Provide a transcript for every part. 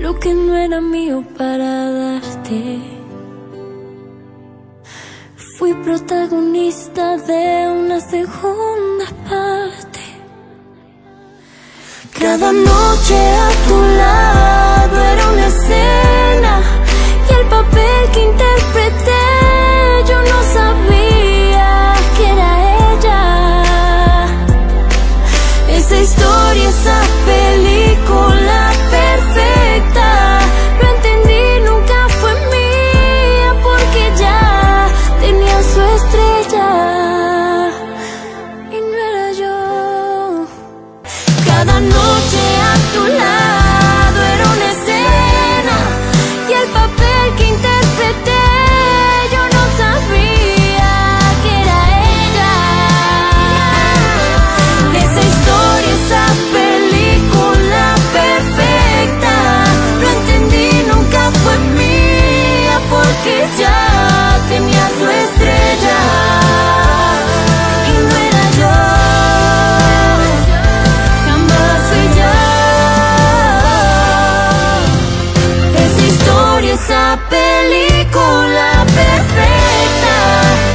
lo que no era mío para darte. Fui protagonista de una segunda parte. Cada noche a tu lado era una escena, y el papel que interpreté yo no sabía que era ella. Esa historia, esa película perfecta, lo entendí, nunca fue mía porque ya tenía su estrella y no era yo. Cada noche a tu lado era una escena, y el papel que interpreté yo no sabía que era ella. Esa historia, esa película perfecta, lo entendí, nunca fue mía porque ya tenía su estrella y no era yo. Jamás fui yo. Esa historia, esa película perfecta,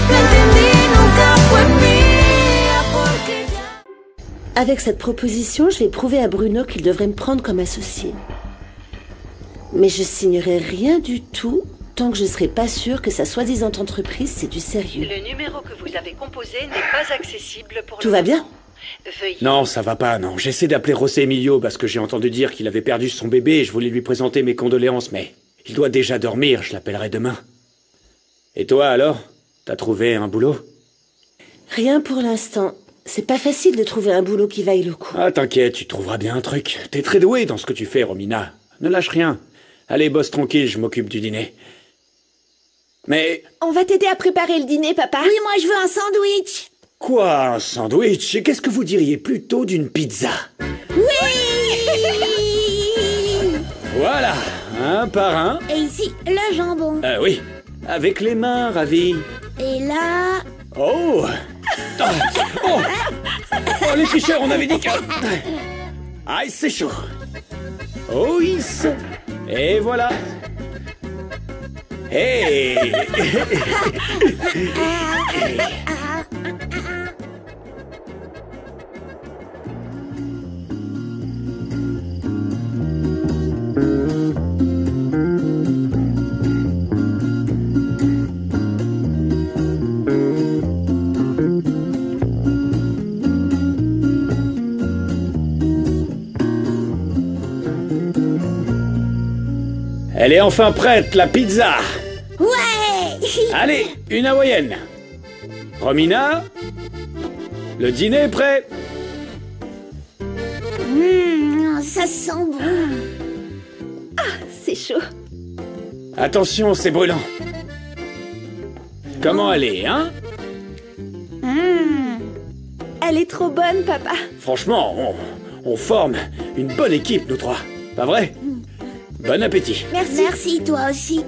lo entendí, nunca fue mía porque ya. Avec cette proposition, je vais prouver à Bruno qu'il devrait me prendre comme associé. Mais je signerai rien du tout tant que je ne serai pas sûre que sa soi-disant entreprise, c'est du sérieux. Le numéro que vous avez composé n'est pas accessible pour Tout le va moment. bien? Veuillez... Non, ça va pas, non. J'essaie d'appeler José Emilio parce que j'ai entendu dire qu'il avait perdu son bébé et je voulais lui présenter mes condoléances, mais il doit déjà dormir, je l'appellerai demain. Et toi, alors? T'as trouvé un boulot? Rien pour l'instant. C'est pas facile de trouver un boulot qui vaille le coup. Ah, t'inquiète, tu trouveras bien un truc. T'es très douée dans ce que tu fais, Romina. Ne lâche rien. Allez, bosse tranquille, je m'occupe du dîner. Mais... On va t'aider à préparer le dîner, papa. Oui, moi je veux un sandwich. Quoi, un sandwich? Et qu'est-ce que vous diriez plutôt d'une pizza? Oui. Voilà, un par un. Et ici, le jambon. Oui, avec les mains, ravi. Et là... Oh ah, oh. Oh, les tricheurs, on avait dit que... Aïe, c'est chaud. Oh, yes. Et voilà. Hey. Elle est enfin prête, la pizza. Ouais. Allez, une hawaïenne. Romina, le dîner est prêt. Ça sent bon. Ah, c'est chaud. Attention, c'est brûlant. Comment elle est, hein? Elle est trop bonne, papa. Franchement, on forme une bonne équipe, nous trois. Pas vrai? Bon appétit. Merci. Merci, toi aussi.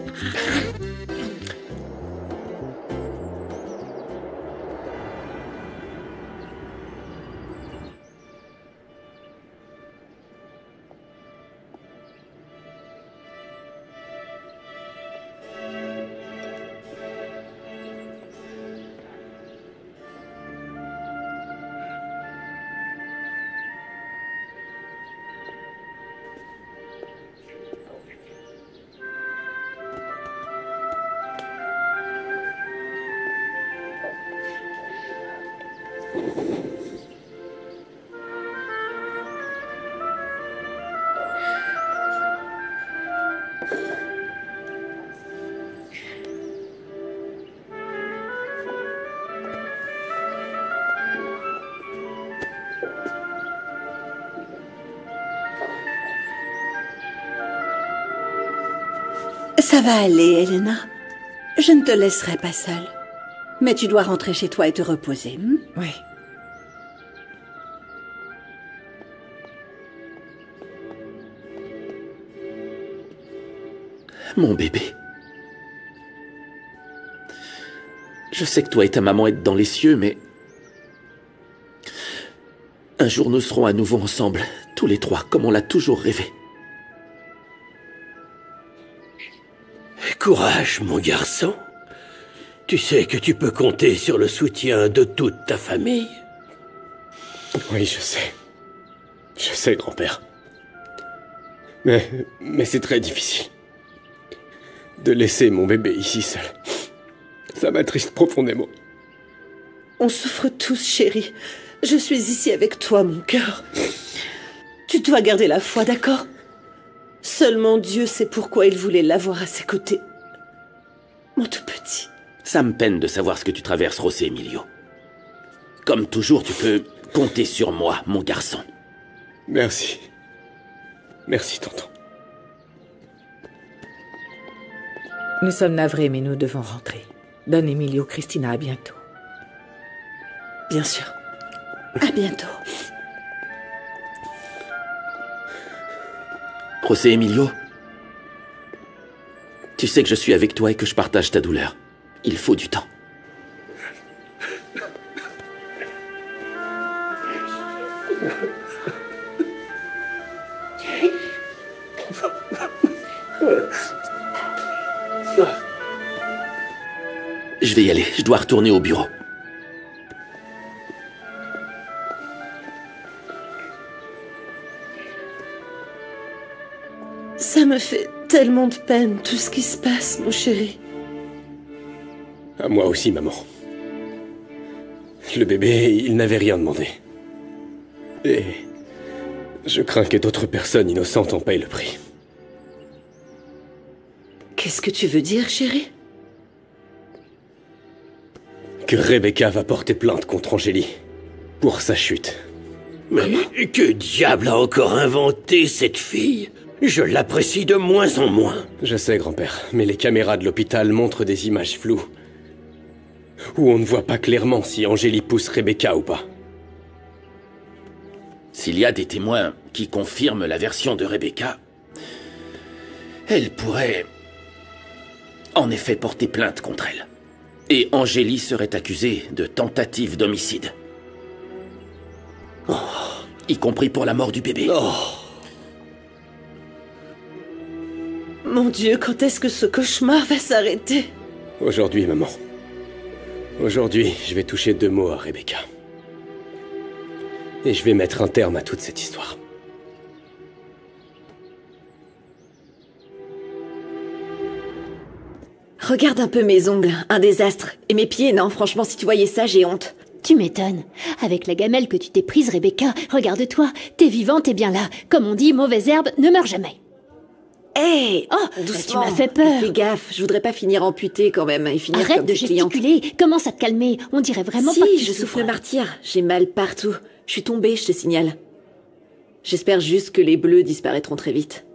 Ça va aller, Elena. Je ne te laisserai pas seule. Mais tu dois rentrer chez toi et te reposer. Oui. Mon bébé. Je sais que toi et ta maman êtes dans les cieux, mais... un jour nous serons à nouveau ensemble, tous les trois, comme on l'a toujours rêvé. Courage, mon garçon. Tu sais que tu peux compter sur le soutien de toute ta famille. Oui, je sais. Je sais, grand-père. Mais c'est très difficile. De laisser mon bébé ici seul. Ça m'attriste profondément. On souffre tous, chérie. Je suis ici avec toi, mon cœur. Tu dois garder la foi, d'accord? Seulement Dieu sait pourquoi il voulait l'avoir à ses côtés. Mon tout petit. Ça me peine de savoir ce que tu traverses, José Emilio. Comme toujours, tu peux compter sur moi, mon garçon. Merci. Merci, tonton. Nous sommes navrés, mais nous devons rentrer. Don Emilio, Cristina, à bientôt. Bien sûr. À bientôt. José Emilio, tu sais que je suis avec toi et que je partage ta douleur. Il faut du temps. Je vais y aller, je dois retourner au bureau. Ça me fait tellement de peine, tout ce qui se passe, mon chéri. À moi aussi, maman. Le bébé, il n'avait rien demandé. Et je crains que d'autres personnes innocentes en payent le prix. Qu'est-ce que tu veux dire, chéri? Que Rebecca va porter plainte contre Angélie. Pour sa chute. Mais que diable a encore inventé cette fille? Je l'apprécie de moins en moins. Je sais, grand-père, mais les caméras de l'hôpital montrent des images floues. Où on ne voit pas clairement si Angélie pousse Rebecca ou pas. S'il y a des témoins qui confirment la version de Rebecca, elle pourrait en effet porter plainte contre elle. Et Angélie serait accusée de tentative d'homicide. Oh, y compris pour la mort du bébé. Oh. Mon Dieu, quand est-ce que ce cauchemar va s'arrêter? Aujourd'hui, maman. Aujourd'hui, je vais toucher 2 mots à Rebecca. Et je vais mettre un terme à toute cette histoire. Regarde un peu mes ongles, un désastre. Et mes pieds, non, franchement, si tu voyais ça, j'ai honte. Tu m'étonnes. Avec la gamelle que tu t'es prise, Rebecca, regarde-toi, t'es vivante et bien là. Comme on dit, mauvaise herbe ne meurt jamais. Hé, Oh, doucement. tu m'as fait peur. Fais gaffe, je voudrais pas finir amputée quand même et finir Arrête comme de tes clientes. gesticuler, commence à te calmer. On dirait vraiment Si, pas que tu je souffres. souffle le martyr. J'ai mal partout. Je suis tombée, je te signale. J'espère juste que les bleus disparaîtront très vite.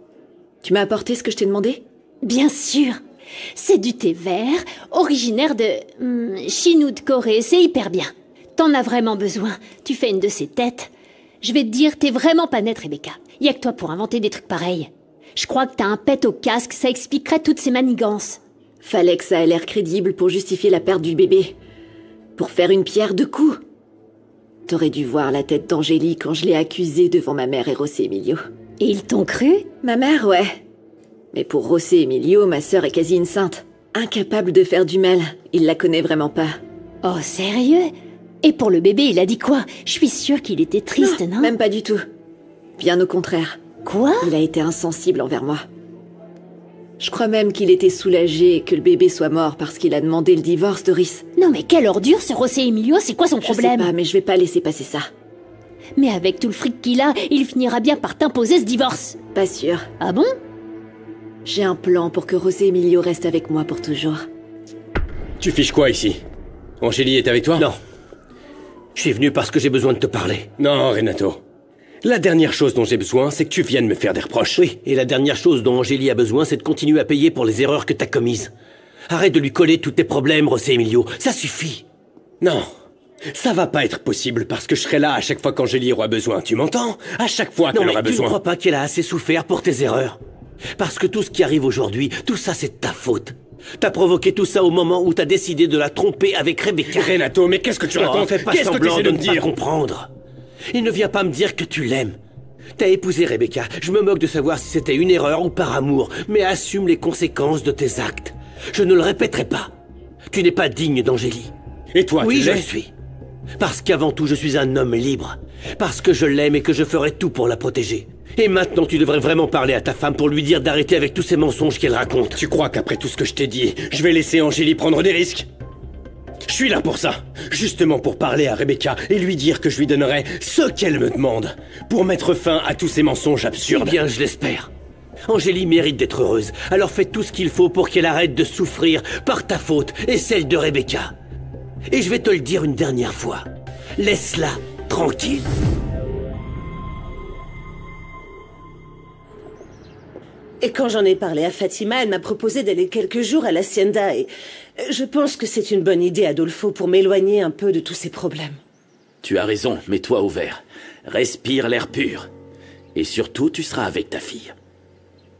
Tu m'as apporté ce que je t'ai demandé? Bien sûr. C'est du thé vert, originaire de Chinou de Corée, c'est hyper bien. T'en as vraiment besoin. Tu fais une de ces têtes. Je vais te dire, t'es vraiment pas nette, Rebecca. Y a que toi pour inventer des trucs pareils. Je crois que t'as un pet au casque, ça expliquerait toutes ces manigances. Fallait que ça ait l'air crédible pour justifier la perte du bébé. Pour faire une pierre deux coups. T'aurais dû voir la tête d'Angélie quand je l'ai accusée devant ma mère et José Emilio. Et ils t'ont cru? Ma mère, ouais. Mais pour José Emilio, ma sœur est quasi une sainte. Incapable de faire du mal. Il la connaît vraiment pas. Oh, sérieux? Et pour le bébé, il a dit quoi? Je suis sûre qu'il était triste, non? Même pas du tout. Bien au contraire. Quoi? Il a été insensible envers moi. Je crois même qu'il était soulagé que le bébé soit mort parce qu'il a demandé le divorce, Doris. Non mais quelle ordure ce José Emilio, c'est quoi son Je sais problème? pas, mais je vais pas laisser passer ça. Mais avec tout le fric qu'il a, il finira bien par t'imposer ce divorce. Pas sûr. Ah bon? J'ai un plan pour que José Emilio reste avec moi pour toujours. Tu fiches quoi ici? Angélie est avec toi? Non. Je suis venu parce que j'ai besoin de te parler. Non, Renato. La dernière chose dont j'ai besoin, c'est que tu viennes me faire des reproches. Oui, et la dernière chose dont Angélie a besoin, c'est de continuer à payer pour les erreurs que t'as commises. Arrête de lui coller tous tes problèmes, José Emilio. Ça suffit. Non. Ça va pas être possible parce que je serai là à chaque fois qu'Angélie aura besoin. Tu m'entends? À chaque fois qu'elle aura tu ne besoin. crois pas qu'elle a assez souffert pour tes erreurs? Parce que tout ce qui arrive aujourd'hui, tout ça c'est de ta faute. T'as provoqué tout ça au moment où t'as décidé de la tromper avec Rebecca. Renato, mais qu'est-ce que tu racontes? Fais pas Qu'est-ce que tu semblant essaies de de me ne pas dire? comprendre. Il ne vient pas me dire que tu l'aimes. T'as épousé Rebecca. Je me moque de savoir si c'était une erreur ou par amour, mais assume les conséquences de tes actes. Je ne le répéterai pas. Tu n'es pas digne d'Angélie. Et toi, oui, tu je l'es? le suis. Parce qu'avant tout, je suis un homme libre. Parce que je l'aime et que je ferai tout pour la protéger. Et maintenant, tu devrais vraiment parler à ta femme pour lui dire d'arrêter avec tous ces mensonges qu'elle raconte. Tu crois qu'après tout ce que je t'ai dit, je vais laisser Angélie prendre des risques? Je suis là pour ça, justement pour parler à Rebecca et lui dire que je lui donnerai ce qu'elle me demande, pour mettre fin à tous ces mensonges absurdes. Eh bien, je l'espère. Angélie mérite d'être heureuse, alors fais tout ce qu'il faut pour qu'elle arrête de souffrir par ta faute et celle de Rebecca. Et je vais te le dire une dernière fois, laisse-la tranquille. Et quand j'en ai parlé à Fatima, elle m'a proposé d'aller quelques jours à l'Hacienda et je pense que c'est une bonne idée, Adolfo, pour m'éloigner un peu de tous ces problèmes. Tu as raison, mets-toi au vert. Respire l'air pur. Et surtout, tu seras avec ta fille.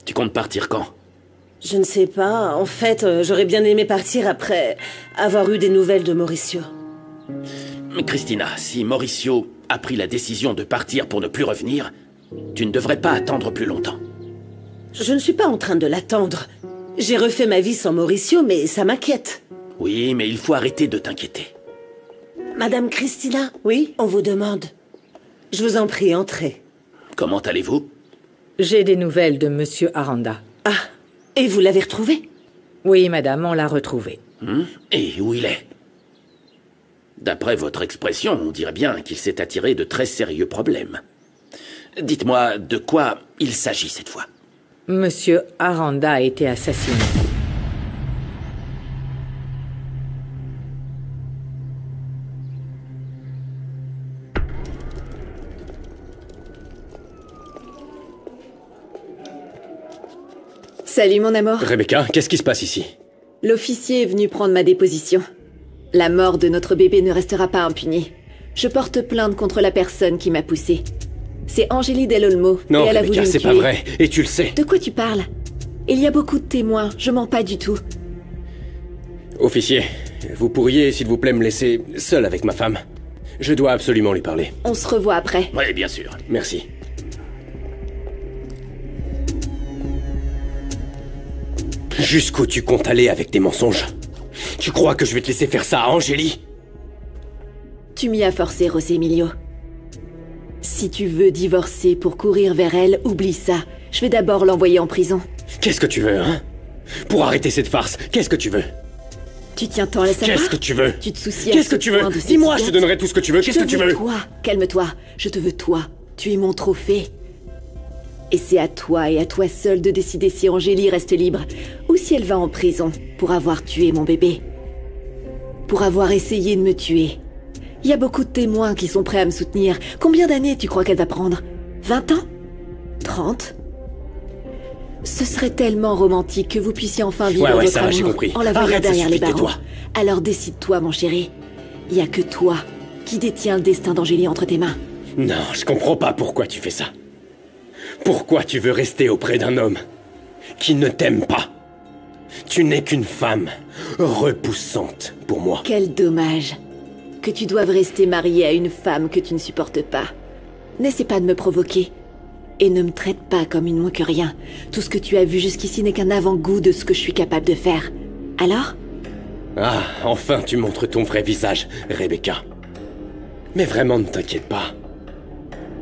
Tu comptes partir quand? Je ne sais pas. En fait, j'aurais bien aimé partir après avoir eu des nouvelles de Mauricio. Christina, si Mauricio a pris la décision de partir pour ne plus revenir, tu ne devrais pas attendre plus longtemps. Je ne suis pas en train de l'attendre. J'ai refait ma vie sans Mauricio, mais ça m'inquiète. Oui, mais il faut arrêter de t'inquiéter. Madame Christina, oui, on vous demande. Je vous en prie, entrez. Comment allez-vous? J'ai des nouvelles de Monsieur Aranda. Ah, et vous l'avez retrouvé? Oui, madame, on l'a retrouvé. Et où il est? D'après votre expression, on dirait bien qu'il s'est attiré de très sérieux problèmes. Dites-moi, de quoi il s'agit cette fois? Monsieur Aranda a été assassiné. Salut mon amour. Rebecca, qu'est-ce qui se passe ici? L'officier est venu prendre ma déposition. La mort de notre bébé ne restera pas impunie. Je porte plainte contre la personne qui m'a poussée. C'est Angélie Del Olmo. Non, et elle a Rebecca, voulu me c'est tuer. pas vrai. Et tu le sais. De quoi tu parles? Il y a beaucoup de témoins, je mens pas du tout. Officier, vous pourriez, s'il vous plaît, me laisser seul avec ma femme? Je dois absolument lui parler. On se revoit après. Oui, bien sûr. Merci. Jusqu'où tu comptes aller avec tes mensonges? Tu crois que je vais te laisser faire ça à Angélie? Tu m'y as forcé, José Emilio. Si tu veux divorcer pour courir vers elle, oublie ça. Je vais d'abord l'envoyer en prison. Qu'est-ce que tu veux, hein? Pour arrêter cette farce, qu'est-ce que tu veux? Tu tiens tant à la savoir? Qu'est-ce que tu veux? Tu te soucies à Qu'est-ce ce que tu veux? point de cette Dis-moi, je te idiote? donnerai tout ce que tu veux. Qu'est-ce que tu veux? Toi, calme-toi. Je te veux toi. Tu es mon trophée. Et c'est à toi et à toi seul de décider si Angélie reste libre ou si elle va en prison pour avoir tué mon bébé. Pour avoir essayé de me tuer. Il y a beaucoup de témoins qui sont prêts à me soutenir. Combien d'années tu crois qu'elle va prendre? 20 ans? 30? Ce serait tellement romantique que vous puissiez enfin vivre Ouais, votre ça va, j'ai amour compris. en la voyant Arrête, ça derrière les suffit, barreaux. tais-toi. Alors décide-toi, mon chéri. Il y a que toi qui détiens le destin d'Angélie entre tes mains. Non, je comprends pas pourquoi tu fais ça. Pourquoi tu veux rester auprès d'un homme qui ne t'aime pas? Tu n'es qu'une femme repoussante pour moi. Quel dommage que tu doives rester mariée à une femme que tu ne supportes pas. N'essaie pas de me provoquer. Et ne me traite pas comme une moins que rien. Tout ce que tu as vu jusqu'ici n'est qu'un avant-goût de ce que je suis capable de faire. Alors? Ah, enfin tu montres ton vrai visage, Rebecca. Mais vraiment, ne t'inquiète pas.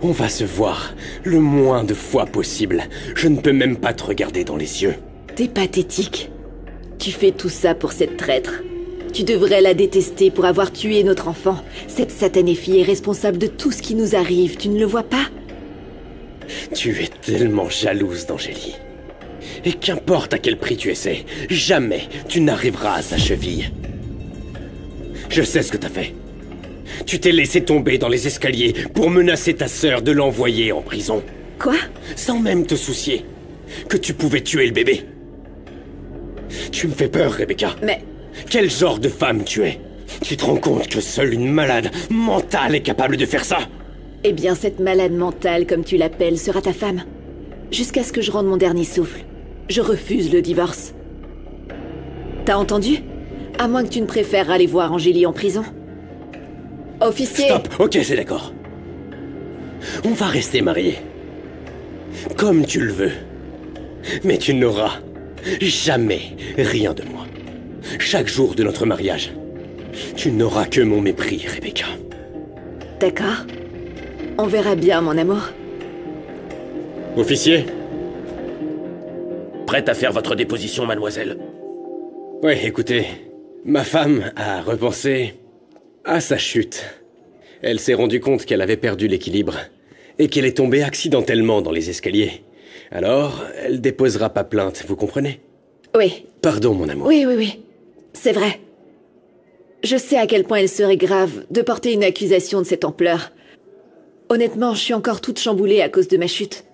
On va se voir le moins de fois possible. Je ne peux même pas te regarder dans les yeux. T'es pathétique. Tu fais tout ça pour cette traître. Tu devrais la détester pour avoir tué notre enfant. Cette satanée fille est responsable de tout ce qui nous arrive, tu ne le vois pas? Tu es tellement jalouse d'Angélie. Et qu'importe à quel prix tu essaies, jamais tu n'arriveras à sa cheville. Je sais ce que t'as fait. Tu t'es laissé tomber dans les escaliers pour menacer ta sœur de l'envoyer en prison. Quoi? Sans même te soucier que tu pouvais tuer le bébé. Tu me fais peur, Rebecca. Mais... Quel genre de femme tu es? Tu te rends compte que seule une malade mentale est capable de faire ça? Eh bien, cette malade mentale, comme tu l'appelles, sera ta femme. Jusqu'à ce que je rende mon dernier souffle. Je refuse le divorce. T'as entendu? À moins que tu ne préfères aller voir Angélie en prison. Officier! Stop! Ok, c'est d'accord. On va rester mariés. Comme tu le veux. Mais tu n'auras Jamais rien de moi. Chaque jour de notre mariage, tu n'auras que mon mépris, Rebecca. D'accord. On verra bien, mon amour. Officier? Prête à faire votre déposition, mademoiselle? Oui, écoutez, ma femme a repensé à sa chute. Elle s'est rendue compte qu'elle avait perdu l'équilibre et qu'elle est tombée accidentellement dans les escaliers. Alors, elle déposera pas plainte, vous comprenez? Oui. Pardon, mon amour. Oui. C'est vrai. Je sais à quel point il serait grave de porter une accusation de cette ampleur. Honnêtement, je suis encore toute chamboulée à cause de ma chute.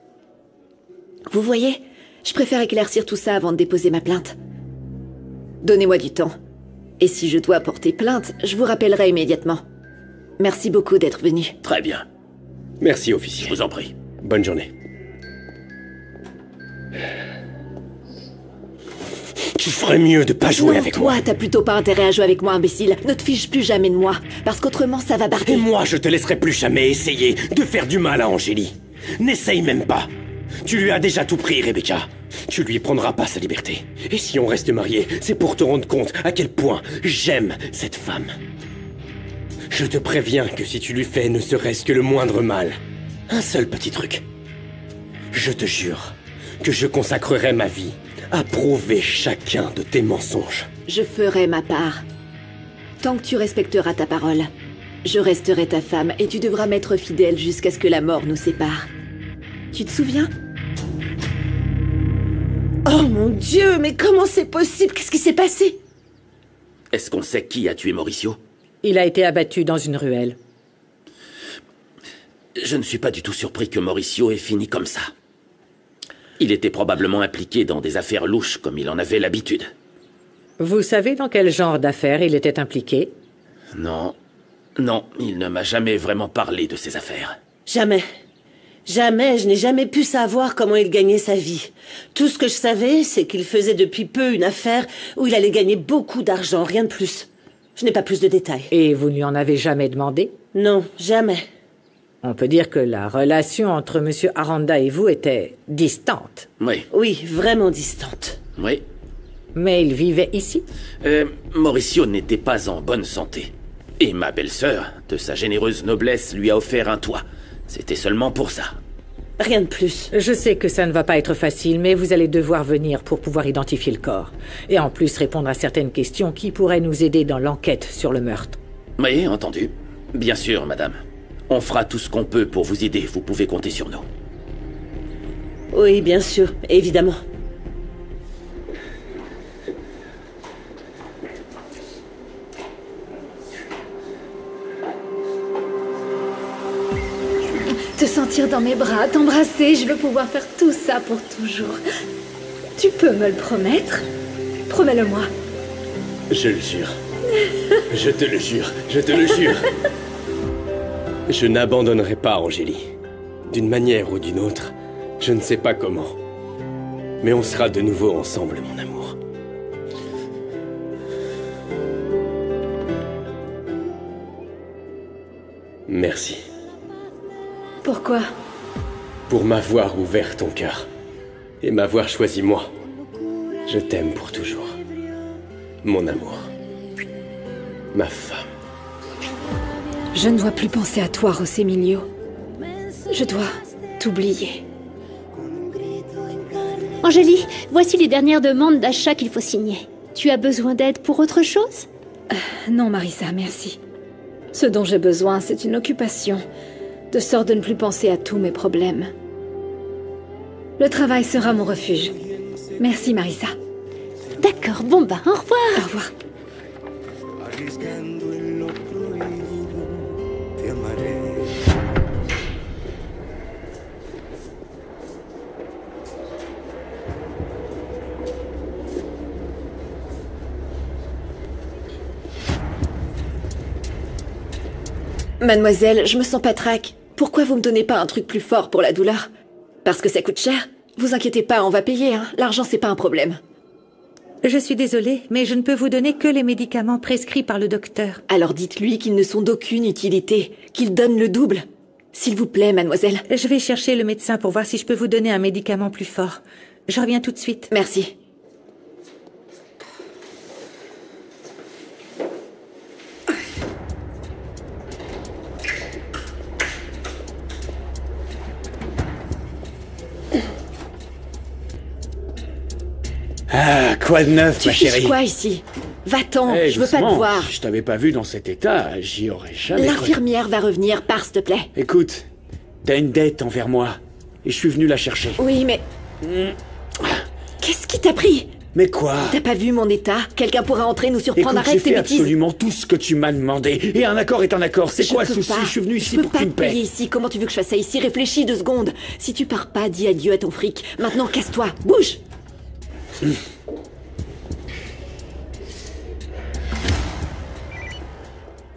Vous voyez, je préfère éclaircir tout ça avant de déposer ma plainte. Donnez-moi du temps. Et si je dois porter plainte, je vous rappellerai immédiatement. Merci beaucoup d'être venu. Très bien. Merci, officier. Je vous en prie. Bonne journée. Tu ferais mieux de pas jouer avec moi. Toi, t'as plutôt pas intérêt à jouer avec moi, imbécile. Ne te fiche plus jamais de moi, parce qu'autrement ça va barder. Et moi, je te laisserai plus jamais essayer de faire du mal à Angélie. N'essaye même pas. Tu lui as déjà tout pris, Rebecca. Tu lui prendras pas sa liberté. Et si on reste mariés, c'est pour te rendre compte à quel point j'aime cette femme. Je te préviens que si tu lui fais ne serait-ce que le moindre mal, un seul petit truc, je te jure que je consacrerai ma vie à prouver chacun de tes mensonges. Je ferai ma part. Tant que tu respecteras ta parole, je resterai ta femme et tu devras m'être fidèle jusqu'à ce que la mort nous sépare. Tu te souviens? Oh mon Dieu, mais comment c'est possible? Qu'est-ce qui s'est passé? Est-ce qu'on sait qui a tué Mauricio? Il a été abattu dans une ruelle. Je ne suis pas du tout surpris que Mauricio ait fini comme ça. Il était probablement impliqué dans des affaires louches comme il en avait l'habitude. Vous savez dans quel genre d'affaires il était impliqué? Non, il ne m'a jamais vraiment parlé de ces affaires. Jamais. Jamais, je n'ai jamais pu savoir comment il gagnait sa vie. Tout ce que je savais, c'est qu'il faisait depuis peu une affaire où il allait gagner beaucoup d'argent, rien de plus. Je n'ai pas plus de détails. Et vous ne lui en avez jamais demandé? Non, jamais. On peut dire que la relation entre M. Aranda et vous était distante. Oui. Oui, vraiment distante. Oui. Mais il vivait ici? Mauricio n'était pas en bonne santé. Et ma belle-sœur, de sa généreuse noblesse, lui a offert un toit. C'était seulement pour ça. Rien de plus. Je sais que ça ne va pas être facile, mais vous allez devoir venir pour pouvoir identifier le corps. Et en plus répondre à certaines questions qui pourraient nous aider dans l'enquête sur le meurtre. Oui, entendu. Bien sûr, madame. On fera tout ce qu'on peut pour vous aider. Vous pouvez compter sur nous. Oui, bien sûr, évidemment. Te sentir dans mes bras, t'embrasser, je veux pouvoir faire tout ça pour toujours. Tu peux me le promettre? Promets-le-moi. Je le jure. Je te le jure. Je te le jure. Je n'abandonnerai pas Angélie. D'une manière ou d'une autre, je ne sais pas comment. Mais on sera de nouveau ensemble, mon amour. Merci. Pourquoi? Pour m'avoir ouvert ton cœur. Et m'avoir choisi moi. Je t'aime pour toujours. Mon amour. Ma femme. Je ne dois plus penser à toi, Rosemilio. Je dois t'oublier. Angélie, voici les dernières demandes d'achat qu'il faut signer. Tu as besoin d'aide pour autre chose? Non, Marissa, merci. Ce dont j'ai besoin, c'est une occupation, de sorte de ne plus penser à tous mes problèmes. Le travail sera mon refuge. Merci, Marissa. D'accord, bon bah, au revoir. Au revoir. Mademoiselle, je me sens patraque. Pourquoi vous me donnez pas un truc plus fort pour la douleur? Parce que ça coûte cher? Vous inquiétez pas, on va payer, hein. L'argent, c'est pas un problème. Je suis désolée, mais je ne peux vous donner que les médicaments prescrits par le docteur. Alors dites-lui qu'ils ne sont d'aucune utilité, qu'il donne le double. S'il vous plaît, mademoiselle. Je vais chercher le médecin pour voir si je peux vous donner un médicament plus fort. Je reviens tout de suite. Merci. Ah, quoi de neuf, Tu ma fiches chérie? quoi ici? Va-t'en, Eh, je veux pas te doucement, voir. Je t'avais pas vu dans cet état, j'y aurais jamais cru. L'infirmière va revenir, pars s'il te plaît. Écoute, t'as une dette envers moi, et je suis venu la chercher. Oui, mais... Qu'est-ce qui t'a pris? Mais quoi? T'as pas vu mon état? Quelqu'un pourra entrer, nous surprendre, Écoute, j'ai arrête tes fait bêtises. absolument tout ce que tu m'as demandé, et un accord est un accord, c'est quoi le souci? Je suis venu ici pour que tu me Je peux pas te payer payes. ici, comment tu veux que je fasse ça ici? Réfléchis 2 secondes. Si tu pars pas, dis adieu à ton fric. Maintenant, casse-toi, bouge.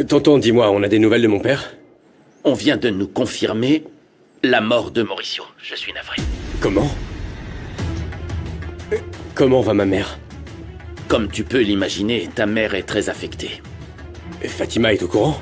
Tonton, dis-moi, on a des nouvelles de mon père? On vient de nous confirmer la mort de Mauricio. Je suis navré. Comment? Comment va ma mère? Comme tu peux l'imaginer, ta mère est très affectée. Fatima est au courant?